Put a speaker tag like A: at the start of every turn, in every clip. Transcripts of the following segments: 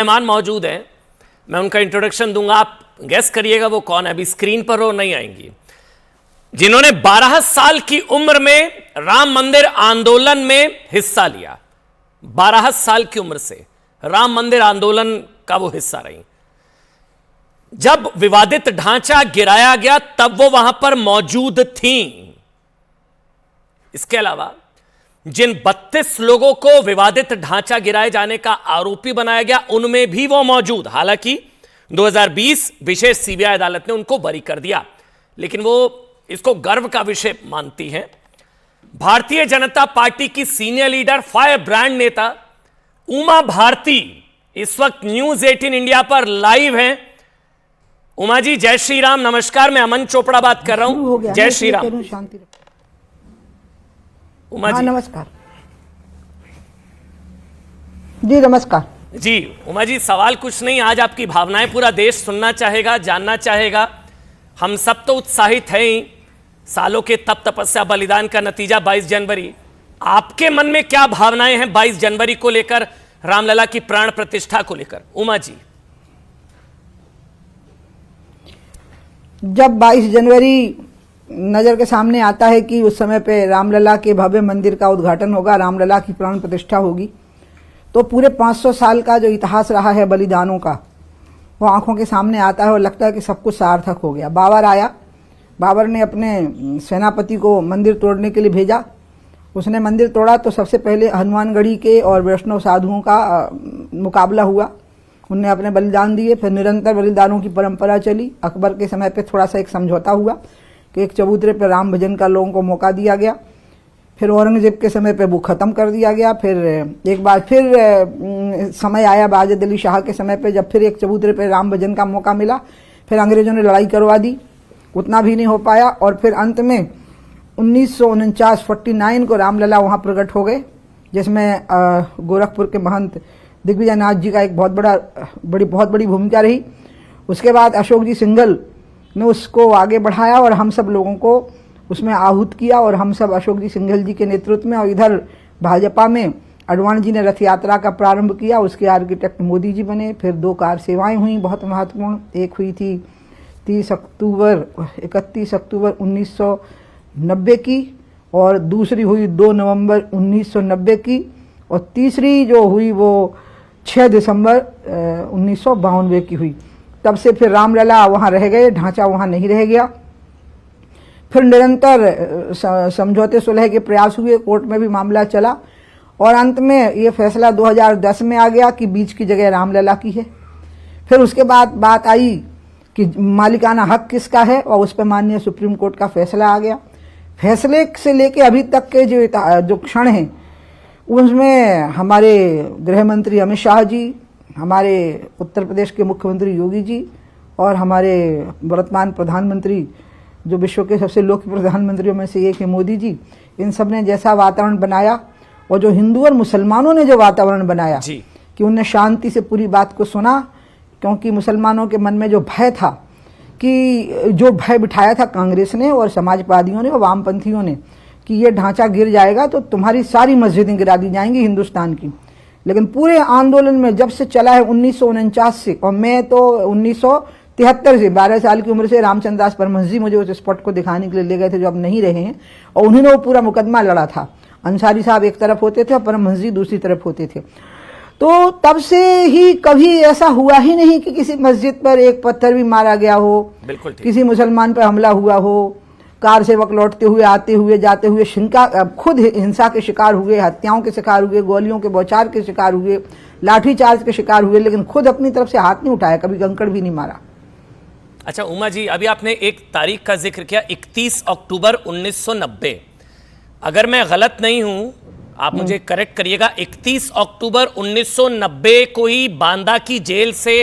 A: मेहमान मौजूद हैं, मैं उनका इंट्रोडक्शन दूंगा, आप गेस करिएगा वो कौन है। अभी स्क्रीन पर वो नहीं आएंगी। जिन्होंने 12 साल की उम्र में राम मंदिर आंदोलन में हिस्सा लिया। 12 साल की उम्र से राम मंदिर आंदोलन का वो हिस्सा रही। जब विवादित ढांचा गिराया गया तब वो वहां पर मौजूद थी। इसके अलावा जिन 32 लोगों को विवादित ढांचा गिराए जाने का आरोपी बनाया गया उनमें भी वो मौजूद। हालांकि 2020 विशेष सीबीआई अदालत ने उनको बरी कर दिया, लेकिन वो इसको गर्व का विषय मानती हैं। भारतीय जनता पार्टी की सीनियर लीडर, फायर ब्रांड नेता उमा भारती इस वक्त न्यूज 18 इंडिया पर लाइव हैं। उमा जी, जय श्री राम, नमस्कार। मैं अमन चोपड़ा बात कर रहा हूं। जय श्री राम। उमा जी
B: नमस्कार जी। नमस्कार
A: जी। उमा जी, सवाल कुछ नहीं, आज आपकी भावनाएं पूरा देश सुनना चाहेगा, जानना चाहेगा। हम सब तो उत्साहित हैं ही। सालों के तप तपस्या बलिदान का नतीजा 22 जनवरी। आपके मन में क्या भावनाएं हैं 22 जनवरी को लेकर, रामलला की प्राण प्रतिष्ठा को लेकर? उमा जी,
B: जब 22 जनवरी नजर के सामने आता है कि उस समय पे रामलला के भव्य मंदिर का उद्घाटन होगा, रामलला की प्राण प्रतिष्ठा होगी, तो पूरे 500 साल का जो इतिहास रहा है बलिदानों का, वो आंखों के सामने आता है और लगता है कि सब कुछ सार्थक हो गया। बाबर आया, बाबर ने अपने सेनापति को मंदिर तोड़ने के लिए भेजा। उसने मंदिर तोड़ा तो सबसे पहले हनुमानगढ़ी के और वैष्णव साधुओं का मुकाबला हुआ। उनने अपने बलिदान दिए। फिर निरंतर बलिदानों की परंपरा चली। अकबर के समय पे थोड़ा सा एक समझौता हुआ कि एक चबूतरे पर राम भजन का लोगों को मौका दिया गया। फिर औरंगजेब के समय पे वो ख़त्म कर दिया गया। फिर एक बार फिर समय आया बाजिद अली शाह के समय पे, जब फिर एक चबूतरे पे राम भजन का मौका मिला। फिर अंग्रेजों ने लड़ाई करवा दी, उतना भी नहीं हो पाया। और फिर अंत में 1949 को रामलला वहाँ प्रकट हो गए, जिसमें गोरखपुर के महंत दिग्विजय नाथ जी का एक बहुत बड़ी भूमिका रही। उसके बाद अशोक जी सिंघल ने उसको आगे बढ़ाया और हम सब लोगों को उसमें आहूत किया। और हम सब अशोक जी सिंघल जी के नेतृत्व में, और इधर भाजपा में अडवाणी जी ने रथ यात्रा का प्रारंभ किया। उसके आर्किटेक्ट मोदी जी बने। फिर 2 कार सेवाएं हुई बहुत महत्वपूर्ण। एक हुई थी 31 अक्टूबर 1990 की, और दूसरी हुई 2 नवंबर 1990 की, और तीसरी जो हुई वो 6 दिसंबर 1992 की हुई। तब से फिर रामलला वहाँ रह गए, ढांचा वहाँ नहीं रह गया। फिर निरंतर समझौते सुलह के प्रयास हुए, कोर्ट में भी मामला चला, और अंत में ये फैसला 2010 में आ गया कि बीच की जगह रामलला की है। फिर उसके बाद बात आई कि मालिकाना हक किसका है, और उस पर माननीय सुप्रीम कोर्ट का फैसला आ गया। फैसले से लेके अभी तक के जो क्षण हैं, उसमें हमारे गृह मंत्री अमित शाह जी, हमारे उत्तर प्रदेश के मुख्यमंत्री योगी जी, और हमारे वर्तमान प्रधानमंत्री, जो विश्व के सबसे लोकप्रिय प्रधानमंत्रियों में से एक है मोदी जी, इन सब ने जैसा वातावरण बनाया, और जो हिंदू और मुसलमानों ने जो वातावरण बनाया कि उनने शांति से पूरी बात को सुना। क्योंकि मुसलमानों के मन में जो भय था, कि जो भय बिठाया था कांग्रेस ने और समाजवादियों ने और वामपंथियों ने, कि ये ढांचा गिर जाएगा तो तुम्हारी सारी मस्जिदें गिरा दी जाएंगी हिंदुस्तान की। लेकिन पूरे आंदोलन में जब से चला है 1949 से, और मैं तो 1973 से 12 साल की उम्र से रामचंद्र दास परमहंस जी मुझे उस स्पॉट को दिखाने के लिए ले गए थे, जो अब नहीं रहे हैं, और उन्होंने वो पूरा मुकदमा लड़ा था। अंसारी साहब एक तरफ होते थे और परमहंस जी दूसरी तरफ होते थे। तो तब से ही कभी ऐसा हुआ ही नहीं कि किसी मस्जिद पर एक पत्थर भी मारा गया हो, किसी मुसलमान पर हमला हुआ हो, कार सेवक लौटते हुए, आते हुए, जाते हुए खुद हिंसा के शिकार हुए, हत्याओं के शिकार हुए, गोलियों के बौछार के शिकार हुए, लाठीचार्ज के शिकार हुए, लेकिन खुद अपनी तरफ से हाथ नहीं उठाया, कभी कंकड़ भी नहीं मारा।
A: अच्छा उमा जी, अभी आपने एक तारीख का जिक्र किया, 31 अक्टूबर 1990। अगर मैं गलत नहीं हूं, आप मुझे करेक्ट करिएगा, 31 अक्टूबर 1990 को ही बांदा की जेल से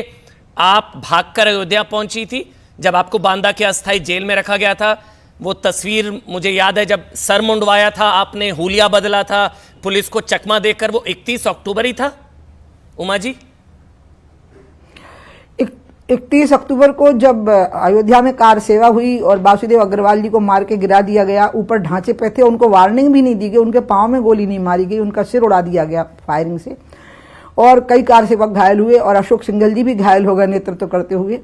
A: आप भागकर अयोध्या पहुंची थी, जब आपको बांदा के अस्थायी जेल में रखा गया था। वो तस्वीर मुझे याद है, जब सर मुंडवाया था आपने, हुलिया बदला था, पुलिस को चकमा देकर, वो 31 अक्टूबर ही था उमा जी?
B: 31 अक्टूबर को जब अयोध्या में कार सेवा हुई और वासुदेव अग्रवाल जी को मार के गिरा दिया गया, ऊपर ढांचे पे थे, उनको वार्निंग भी नहीं दी गई, उनके पांव में गोली नहीं मारी गई, उनका सिर उड़ा दिया गया फायरिंग से। और कई कार सेवक घायल हुए और अशोक सिंघल जी भी घायल हो गए नेतृत्व करते हुए।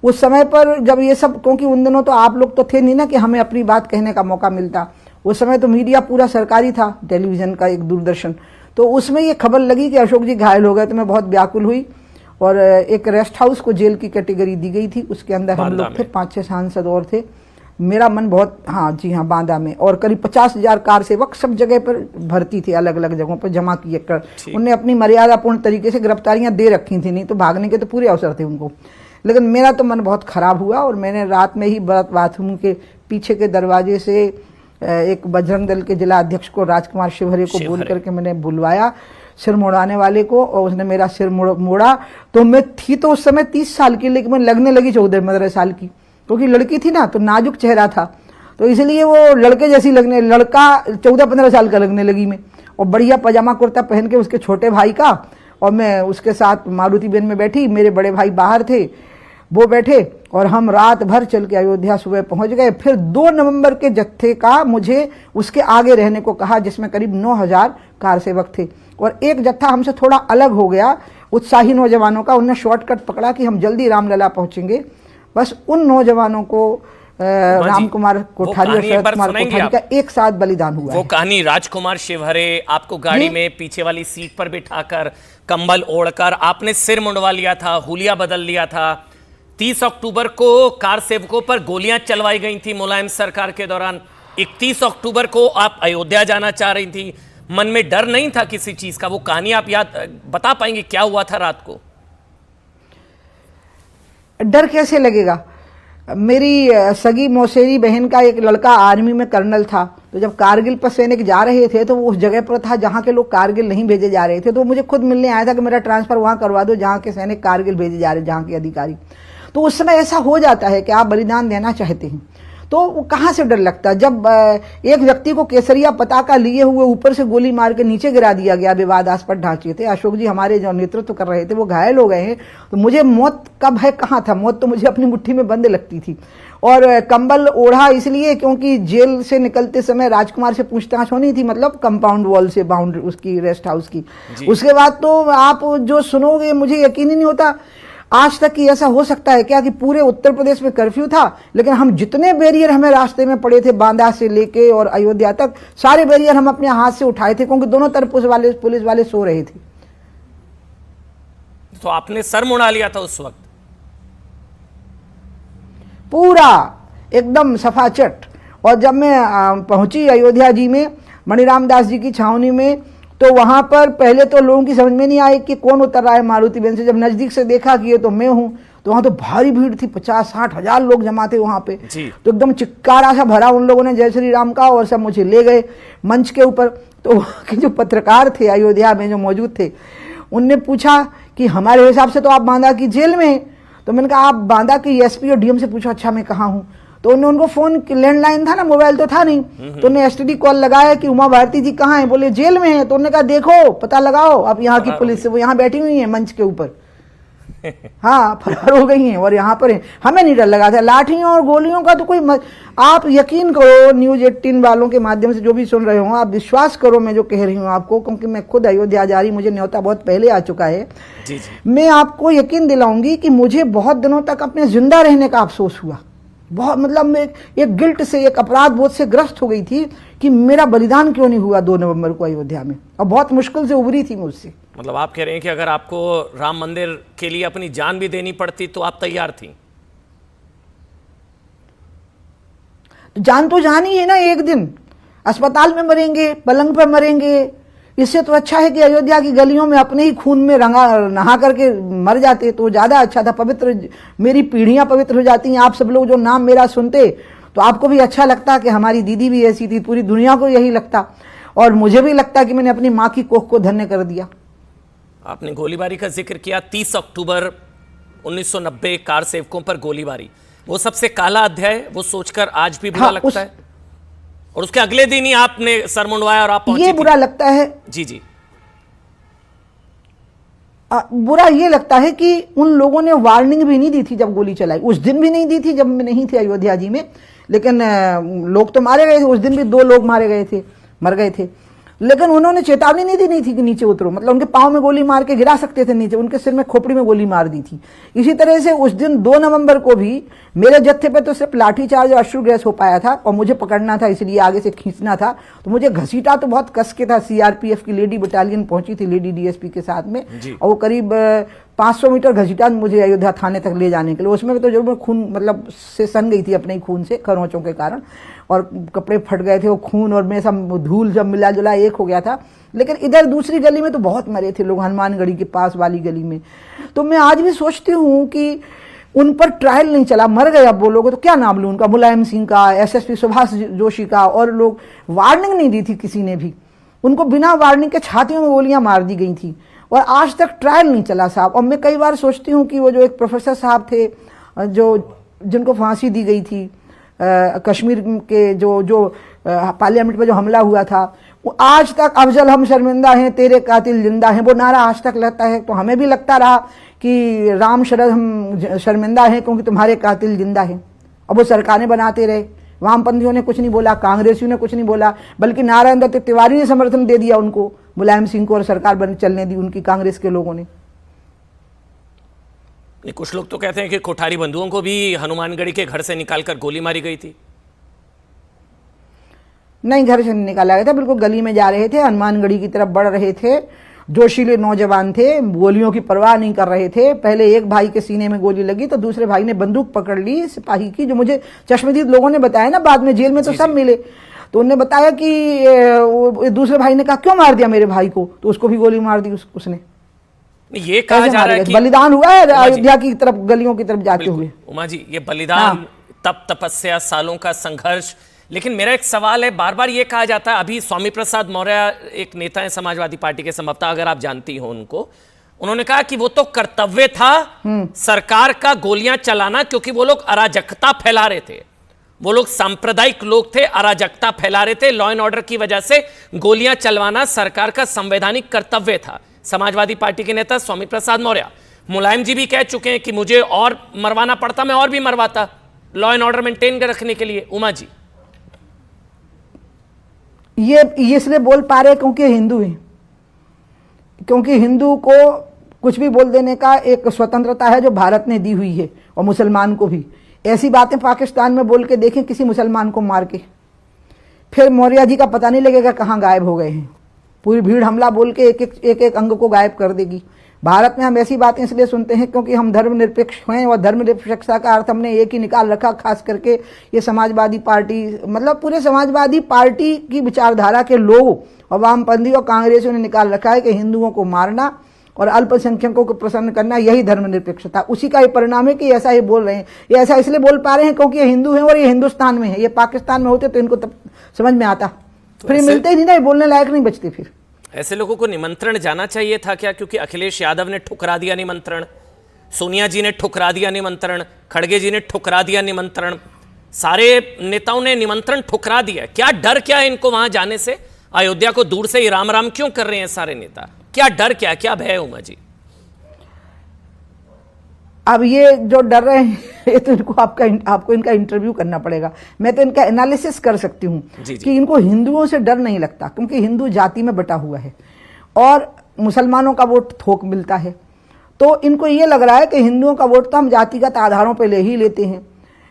B: उस समय पर जब ये सब, क्योंकि उन दिनों तो आप लोग तो थे नहीं ना कि हमें अपनी बात कहने का मौका मिलता, उस समय तो मीडिया पूरा सरकारी था, टेलीविजन का एक दूरदर्शन, तो उसमें ये खबर लगी कि अशोक जी घायल हो गए तो मैं बहुत व्याकुल हुई और एक रेस्ट हाउस को जेल की कैटेगरी दी गई थी, उसके अंदर हम लोग थे, 5-6 सांसद और थे। मेरा मन बहुत, हाँ जी हाँ, बांदा में, और करीब 50,000 कार सेवक सब जगह पर भर्ती थे, अलग अलग जगहों पर जमा किए कर उनने अपनी मर्यादापूर्ण तरीके से गिरफ्तारियां दे रखी थी, नहीं तो भागने के तो पूरे अवसर थे उनको। लेकिन मेरा तो मन बहुत खराब हुआ और मैंने रात में ही बाथरूम के पीछे के दरवाजे से एक बजरंग दल के जिला अध्यक्ष को, राजकुमार शिवहरे को बोल करके मैंने बुलवाया सिर मुड़ाने वाले को, और उसने मेरा सिर मोड़ा। तो मैं थी तो उस समय 30 साल की, लेकिन मैं लगने लगी 14-15 साल की, क्योंकि लड़की थी ना तो नाजुक चेहरा था, तो इसलिए वो लड़के जैसी लगने, लड़का 14-15 साल का लगने लगी मैं। और बढ़िया पजामा कुर्ता पहन के उसके छोटे भाई का, और मैं उसके साथ मारुति बेन में बैठी, मेरे बड़े भाई बाहर थे, वो बैठे, और हम रात भर चल के अयोध्या सुबह पहुंच गए। फिर 2 नवंबर के जत्थे का मुझे उसके आगे रहने को कहा, जिसमें करीब 9,000 कार सेवक थे, और एक जत्था हमसे थोड़ा अलग हो गया उत्साही नौजवानों का, उनने शॉर्टकट पकड़ा कि हम जल्दी रामलला पहुंचेंगे। बस उन नौजवानों को राम कुमार कोठारी और शरद कुमार कोठारी का एक साथ बलिदान हुआ।
A: वो कहानी, राजकुमार शिवहरे आपको गाड़ी में पीछे वाली सीट पर बिठाकर, कंबल ओढ़कर, आपने सिर मुंडवा लिया था, हुलिया बदल लिया था। 30 अक्टूबर को कार सेवकों पर गोलियां चलवाई गई थी मुलायम सरकार के दौरान। 31 अक्टूबर को आप अयोध्या जाना चाह रही थी, मन में डर नहीं था किसी चीज का? वो कहानी आप याद बता पाएंगे, क्या हुआ था रात को?
B: डर कैसे लगेगा? मेरी सगी मौसेरी बहन का एक लड़का आर्मी में कर्नल था, तो जब कारगिल पर सैनिक जा रहे थे तो वो उस जगह पर था जहाँ के लोग कारगिल नहीं भेजे जा रहे थे, तो मुझे खुद मिलने आया था कि मेरा ट्रांसफर वहाँ करवा दो जहाँ के सैनिक कारगिल भेजे जा रहे, जहाँ के अधिकारी। तो उस समय ऐसा हो जाता है कि आप बलिदान देना चाहते हैं, तो कहाँ से डर लगता? जब एक व्यक्ति को केसरिया पताका लिए हुए ऊपर से गोली मार के नीचे गिरा दिया गया, विवादास्पद ढांचे थे, अशोक जी हमारे जो नेतृत्व कर रहे थे वो घायल हो गए हैं, तो मुझे मौत का भय कहाँ था? मौत तो मुझे अपनी मुट्ठी में बंद लगती थी। और कंबल ओढ़ा इसलिए क्योंकि जेल से निकलते समय राजकुमार से पूछताछ होनी थी, मतलब कंपाउंड वॉल से बाउंड्री उसकी, रेस्ट हाउस की। उसके बाद तो आप जो सुनोगे मुझे यकीन ही नहीं होता आज तक कि ऐसा हो सकता है क्या कि पूरे उत्तर प्रदेश में कर्फ्यू था, लेकिन हम जितने बैरियर हमें रास्ते में पड़े थे, बांदा से लेके और अयोध्या तक, सारे बैरियर हम अपने हाथ से उठाए थे, क्योंकि दोनों तरफ पुलिस वाले सो रहे थे।
A: तो आपने सर मुड़ा लिया था उस वक्त?
B: पूरा एकदम सफाचट। और जब मैं पहुंची अयोध्या जी में, मणिराम दास जी की छावनी में, तो वहां पर पहले तो लोगों की समझ में नहीं आई कि कौन उतर रहा है मारुति बेन से। जब नजदीक से देखा कि ये तो मैं हूं, तो वहां तो भारी भीड़ थी, 50-60 हजार लोग जमा थे वहां पे। तो एकदम चिक्कारा सा भरा उन लोगों ने जय श्री राम का, और सब मुझे ले गए मंच के ऊपर। तो वहां के जो पत्रकार थे अयोध्या में जो मौजूद थे, उनने पूछा कि हमारे हिसाब से तो आप बांदा की जेल में हैं। तो मैंने कहा आप बांदा के एसपी और डीएम से पूछो। अच्छा मैं कहाँ हूँ? तो उन्होंने उनको फोन, लैंडलाइन था ना, मोबाइल तो था नहीं, तो उन्हें एसटीडी कॉल लगाया कि उमा भारती जी कहाँ हैं? बोले जेल में हैं। तो उन्होंने कहा देखो पता लगाओ, अब यहाँ की पुलिस से, वो यहाँ बैठी हुई है मंच के ऊपर। हाँ, फरार हो गई हैं और यहाँ पर हैं। हमें नहीं डर लगा था, लाठियों और गोलियों का तो कोई आप यकीन करो, न्यूज 18 वालों के माध्यम से जो भी सुन रहे हो, आप विश्वास करो मैं जो कह रही हूँ आपको, क्योंकि मैं खुद अयोध्या जा रही, मुझे न्योता बहुत पहले आ चुका है। जी। मैं आपको यकीन दिलाऊंगी कि मुझे बहुत दिनों तक अपने जिंदा रहने का अफसोस हुआ। बहुत, मतलब मैं एक गिल्ट से, एक अपराध बोध से ग्रस्त हो गई थी कि मेरा बलिदान क्यों नहीं हुआ 2 नवंबर को अयोध्या में, और बहुत मुश्किल से उभरी थी मुझसे।
A: मतलब आप कह रहे हैं कि अगर आपको राम मंदिर के लिए अपनी जान भी देनी पड़ती तो आप तैयार थी?
B: जान तो जान ही है ना, एक दिन अस्पताल में मरेंगे, पलंग पर मरेंगे, इससे तो अच्छा है कि अयोध्या की गलियों में अपने ही खून में नहा करके मर जाते तो ज्यादा अच्छा था। पवित्र, मेरी पीढ़ियां पवित्र हो जाती हैं। आप सब लोग जो नाम मेरा सुनते तो आपको भी अच्छा लगता कि हमारी दीदी भी ऐसी थी, पूरी दुनिया को यही लगता, और मुझे भी लगता कि मैंने अपनी माँ की कोख को धन्य कर दिया।
A: आपने गोलीबारी का जिक्र किया, 30 अक्टूबर 1990 कार सेवकों पर गोलीबारी, वो सबसे काला अध्याय, वो सोचकर आज भी बुरा लगता है। और उसके अगले दिन ही आपने सर मुंडवाया और आप पहुंची।
B: ये बुरा लगता है।
A: जी जी।
B: बुरा ये लगता है कि उन लोगों ने वार्निंग भी नहीं दी थी जब गोली चलाई। उस दिन भी नहीं दी थी जब मैं नहीं थी अयोध्या जी में, लेकिन लोग तो मारे गए थे। उस दिन भी 2 लोग मर गए थे। लेकिन उन्होंने चेतावनी नहीं दी नहीं थी कि नीचे उतरो, मतलब उनके पांव में गोली मार के गिरा सकते थे नीचे, उनके सिर में खोपड़ी में गोली मार दी थी। इसी तरह से उस दिन 2 नवंबर को भी मेरे जत्थे पे तो सिर्फ लाठीचार्ज और अश्रु गैस हो पाया था, और मुझे पकड़ना था इसलिए आगे से खींचना था, तो मुझे घसीटा तो बहुत कस के था। सीआरपीएफ की लेडी बटालियन पहुंची थी लेडी डीएसपी के साथ में, और वो करीब 500 मीटर घसीटा मुझे अयोध्या थाने तक ले जाने के लिए। उसमें तो जरूर खून मतलब से सन गई थी अपने ही खून से, खरोंचों के कारण, और कपड़े फट गए थे, वो खून और में सब धूल जब मिला जुला एक हो गया था। लेकिन इधर दूसरी गली में तो बहुत मरे थे लोग, हनुमानगढ़ी के पास वाली गली में। तो मैं आज भी सोचती हूँ कि उन पर ट्रायल नहीं चला, मर गए अब वो लोग, तो क्या नाम लूं उनका, मुलायम सिंह का, एसएसपी सुभाष जोशी का, और लोग वार्निंग नहीं दी थी किसी ने भी, उनको बिना वार्निंग के छातियों में गोलियां मार दी गई थी, और आज तक ट्रायल नहीं चला साहब। और मैं कई बार सोचती हूँ कि वो जो एक प्रोफेसर साहब थे जो जिनको फांसी दी गई थी कश्मीर के जो पार्लियामेंट में जो हमला हुआ था, वो आज तक अफजल हम शर्मिंदा हैं, तेरे कातिल जिंदा हैं, वो नारा आज तक लगता है। तो हमें भी लगता रहा कि राम शरद हम शर्मिंदा हैं क्योंकि तुम्हारे कातिल जिंदा हैं, और वो सरकारें बनाते रहे। वामपंथियों ने कुछ नहीं बोला, कांग्रेसियों ने कुछ नहीं बोला, बल्कि नारायण दत्त तिवारी ने समर्थन दे दिया उनको, मुलायम सिंह को, और सरकार चलने दी उनकी कांग्रेस के लोगों ने।
A: कुछ लोग तो कहते हैं कि कोठारी बंधुओं को भी हनुमानगढ़ी के घर से निकालकर गोली मारी गई थी।
B: नहीं, घर से नहीं निकाला गया था, बिल्कुल गली में जा रहे थे, हनुमानगढ़ी की तरफ बढ़ रहे थे, जोशीले नौजवान थे, गोलियों की परवाह नहीं कर रहे थे। पहले एक भाई के सीने में गोली लगी तो दूसरे भाई ने बंदूक पकड़ ली सिपाही की, जो मुझे चश्मदीद लोगों ने बताया ना, बाद में जेल में तो सब मिले, तो उन्होंने बताया कि दूसरे भाई ने कहा क्यों मार दिया मेरे भाई को, तो उसको भी गोली मार दी उसने।
A: ये कहा जा रहा है कि
B: बलिदान हुआ है अयोध्या की तरफ, गलियों की तरफ जाते हुए।
A: उमा जी, ये बलिदान, तप तपस्या, सालों का संघर्ष, लेकिन मेरा एक सवाल है, बार बार ये कहा जाता है, अभी स्वामी प्रसाद मौर्य एक नेता है समाजवादी पार्टी के, संभवतः अगर आप जानती हो उनको, उन्होंने कहा कि वो तो कर्तव्य था सरकार का गोलियां चलाना, क्योंकि वो लोग अराजकता फैला रहे थे, वो लोग सांप्रदायिक लोग थे, अराजकता फैला रहे थे, लॉ एंड ऑर्डर की वजह से गोलियां चलवाना सरकार का संवैधानिक कर्तव्य था। समाजवादी पार्टी के नेता स्वामी प्रसाद मौर्य, मुलायम जी भी कह चुके हैं कि मुझे और मरवाना पड़ता मैं और भी मरवाता, लॉ एंड ऑर्डर मेंटेन रखने के लिए। उमा जी,
B: ये इसलिए बोल पा रहे क्योंकि हिंदू हैं, क्योंकि हिंदू को कुछ भी बोल देने का एक स्वतंत्रता है जो भारत ने दी हुई है, और मुसलमान को भी। ऐसी बातें पाकिस्तान में बोल के देखें किसी मुसलमान को मार के, फिर मौर्य जी का पता नहीं लगेगा कहाँ गायब हो गए हैं। पूरी भीड़ हमला बोल के एक एक अंग को गायब कर देगी। भारत में हम ऐसी बातें इसलिए सुनते हैं क्योंकि हम धर्मनिरपेक्ष हैं, और धर्मनिरपेक्षता का अर्थ हमने एक ही निकाल रखा, खास करके ये समाजवादी पार्टी, मतलब पूरे समाजवादी पार्टी की विचारधारा के लोग और वामपंथी और कांग्रेसियों ने निकाल रखा है कि हिंदुओं को मारना और अल्पसंख्यकों को प्रसन्न करना, यही धर्मनिरपेक्षता। उसी का ये परिणाम है कि ऐसा ही बोल रहे हैं। ये ऐसा इसलिए बोल पा रहे हैं क्योंकि ये हिंदू हैं और ये हिंदुस्तान में है। ये पाकिस्तान में होते तो इनको तब समझ में आता, फिर मिलते ही नहीं ना, बोलने लायक नहीं बचते। फिर
A: ऐसे लोगों को निमंत्रण जाना चाहिए था क्या? क्योंकि अखिलेश यादव ने ठुकरा दिया निमंत्रण, सोनिया जी ने ठुकरा दिया निमंत्रण, खड़गे जी ने ठुकरा दिया निमंत्रण, सारे नेताओं ने निमंत्रण ठुकरा दिया। क्या डर क्या है इनको वहां जाने से? अयोध्या को दूर से ही राम राम क्यों कर रहे हैं सारे नेता? क्या डर, क्या भय है उमा जी?
B: अब ये जो डर रहे हैं ये तो इनको आपको इनका इंटरव्यू करना पड़ेगा। मैं तो इनका एनालिसिस कर सकती हूँ कि इनको हिंदुओं से डर नहीं लगता, क्योंकि हिंदू जाति में बटा हुआ है और मुसलमानों का वोट थोक मिलता है। तो इनको ये लग रहा है कि हिंदुओं का वोट तो हम जातिगत आधारों पर ले ही लेते हैं,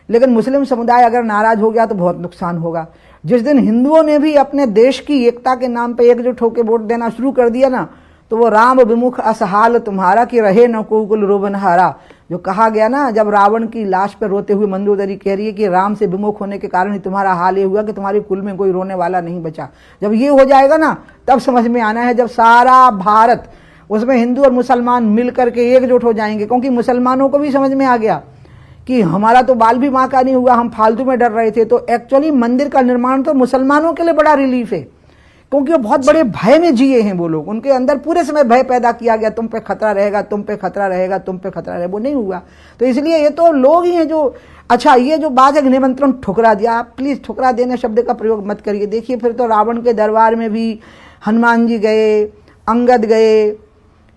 B: लेकिन मुस्लिम समुदाय अगर नाराज हो गया तो बहुत नुकसान होगा। जिस दिन हिंदुओं ने भी अपने देश की एकता के नाम पर एकजुट होकर वोट देना शुरू कर दिया ना, तो वो राम विमुख असहाल तुम्हारा कि रहे न कुल रोबनहारा, जो कहा गया ना, जब रावण की लाश पर रोते हुए मंदोदरी कह रही है कि राम से विमुख होने के कारण ही तुम्हारा हाल ये हुआ कि तुम्हारे कुल में कोई रोने वाला नहीं बचा। जब ये हो जाएगा ना, तब समझ में आना है, जब सारा भारत, उसमें हिंदू और मुसलमान मिल करके एकजुट हो जाएंगे। क्योंकि मुसलमानों को भी समझ में आ गया कि हमारा तो बाल भी माँ का नहीं हुआ, हम फालतू में डर रहे थे। तो एक्चुअली मंदिर का निर्माण तो मुसलमानों के लिए बड़ा रिलीफ है, क्योंकि वो बहुत बड़े भय में जिए हैं वो लोग। उनके अंदर पूरे समय भय पैदा किया गया, तुम पे खतरा रहेगा, तुम पे खतरा रहेगा, तुम पे खतरा रहेगा। वो नहीं हुआ। तो इसलिए ये तो लोग ही हैं जो, अच्छा ये जो बात है निमंत्रण ठुकरा दिया, आप प्लीज ठुकरा देने शब्द का प्रयोग मत करिए। देखिए फिर तो रावण के दरबार में भी हनुमान जी गए, अंगद गए,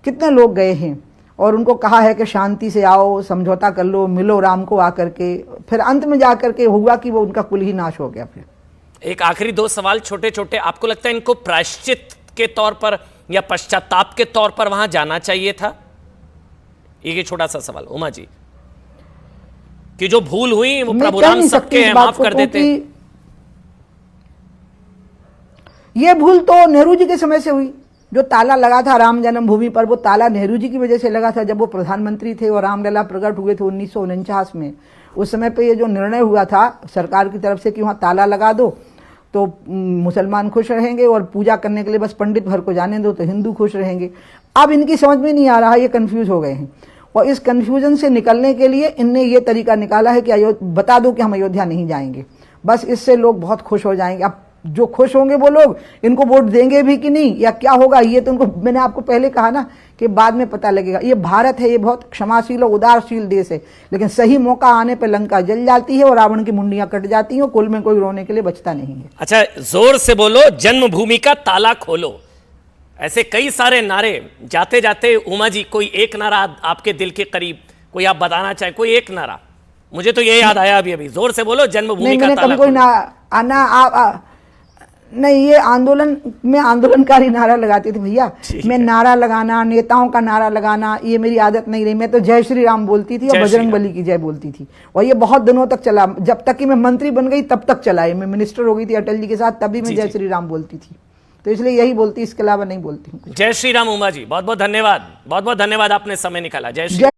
B: कितने लोग गए हैं, और उनको कहा है कि शांति से आओ, समझौता कर लो, मिलो राम को आकर के। फिर अंत में जाकर के हुआ कि वो उनका कुल ही नाश हो गया। फिर
A: एक आखिरी दो सवाल छोटे छोटे, आपको लगता है इनको प्रायश्चित के तौर पर या पश्चाताप के तौर पर वहां जाना चाहिए था? एक छोटा सा सवाल उमा जी, कि जो भूल हुई वो प्रभु राम सबके हैं, माफ कर देते।
B: ये भूल तो नेहरू जी के समय से हुई। जो ताला लगा था राम जन्मभूमि पर, वो ताला नेहरू जी की वजह से लगा था। जब वो प्रधानमंत्री थे और रामलला प्रकट हुए थे 1949 में, उस समय पे ये जो निर्णय हुआ था सरकार की तरफ से कि वहाँ ताला लगा दो तो मुसलमान खुश रहेंगे और पूजा करने के लिए बस पंडित भर को जाने दो तो हिंदू खुश रहेंगे। अब इनकी समझ में नहीं आ रहा, ये कंफ्यूज हो गए हैं और इस कंफ्यूजन से निकलने के लिए इनने ये तरीका निकाला है कि बता दो कि हम अयोध्या नहीं जाएंगे, बस इससे लोग बहुत खुश हो जाएंगे। अब जो खुश होंगे वो लोग इनको वोट देंगे भी कि नहीं या क्या होगा, ये तो उनको, मैंने आपको पहले कहा ना कि बाद में पता लगेगा। ये भारत है, ये बहुत क्षमाशील और उदारशील देश है, लेकिन सही मौका आने पर लंका जल जाती है और रावण की मुंडियां कट जाती हैं और कुल में कोई रोने के लिए बचता नहीं है।
A: अच्छा, जोर से बोलो, जन्मभूमि का ताला खोलो। ऐसे कई सारे नारे, जाते जाते उमा जी कोई एक नारा आपके दिल के करीब, कोई आप बताना चाहे, कोई एक नारा? मुझे तो ये याद आया अभी, जोर से बोलो, जन्मभूमि का ताला खोलो।
B: नहीं, ये आंदोलन में आंदोलनकारी नारा लगाती थी भैया। मैं नारा लगाना, नेताओं का नारा लगाना, ये मेरी आदत नहीं रही। मैं तो जय श्री राम बोलती थी और बजरंग बली की जय बोलती थी, और ये बहुत दिनों तक चला। जब तक कि मैं मंत्री बन गई तब तक चला। मैं मिनिस्टर हो गई थी अटल जी के साथ, तभी मैं जय श्री राम बोलती थी, तो इसलिए यही बोलती, इसके अलावा नहीं बोलती हूँ।
A: जय श्री राम उमा जी, बहुत बहुत धन्यवाद, बहुत बहुत धन्यवाद, आपने समय निकाला। जय श्री